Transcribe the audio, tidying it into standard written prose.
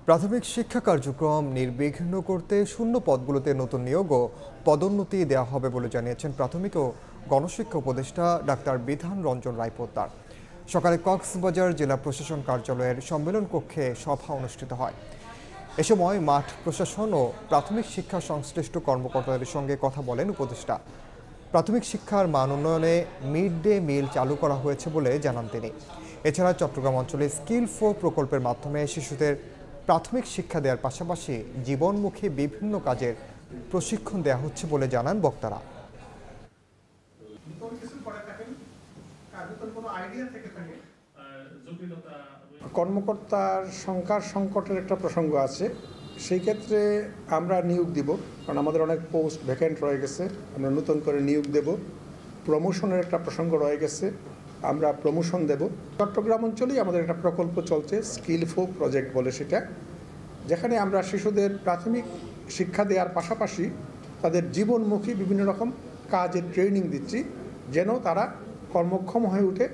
প্রাথমিক শিক্ষা কার্যক্রম নির্বিঘ্ন করতে শূন্য পদগুলোতে নতুন নিয়োগ ও পদোন্নতি দেওয়া হবে বলে জানিয়েছেন প্রাথমিক ও গণশিক্ষা উপদেষ্টা ডাক্তার বিধান রঞ্জন রায় পোদ্দার। সকালে কক্সবাজার জেলা প্রশাসন কার্যালয়ের সম্মেলন কক্ষে সভা অনুষ্ঠিত হয়। এ সময় মাঠ প্রশাসন ও প্রাথমিক শিক্ষা সংশ্লিষ্ট কর্মকর্তাদের সঙ্গে কথা বলেন উপদেষ্টা। প্রাথমিক শিক্ষার মান উন্নয়নে মিড ডে মিল চালু করা হয়েছে বলে জানান তিনি। এছাড়া চট্টগ্রাম অঞ্চলে স্কিল 4 প্রকল্পের মাধ্যমে শিশুদের প্রাথমিক শিক্ষা দেওয়ার পাশাপাশি জীবনমুখী বিভিন্ন কাজের প্রশিক্ষণ দেওয়া হচ্ছে বলে জানান বক্তারা। কর্মকর্তার সংখ্যার সংকটের একটা প্রসঙ্গ আছে, সেই ক্ষেত্রে আমরা নিয়োগ দিব, কারণ আমাদের অনেক পোস্ট ভ্যাকেন্ট রয়ে গেছে, আমরা নতুন করে নিয়োগ দেব। প্রমোশনের একটা প্রসঙ্গ রয়ে গেছে, আমরা প্রমোশন দেব। চট্টগ্রাম অঞ্চলেই আমাদের একটা প্রকল্প চলছে, স্কিল 4 প্রজেক্ট বলে সেটা, যেখানে আমরা শিশুদের প্রাথমিক শিক্ষা দেওয়ার পাশাপাশি তাদের জীবনমুখী বিভিন্ন রকম কাজের ট্রেনিং দিচ্ছি, যেন তারা কর্মক্ষম হয়ে উঠে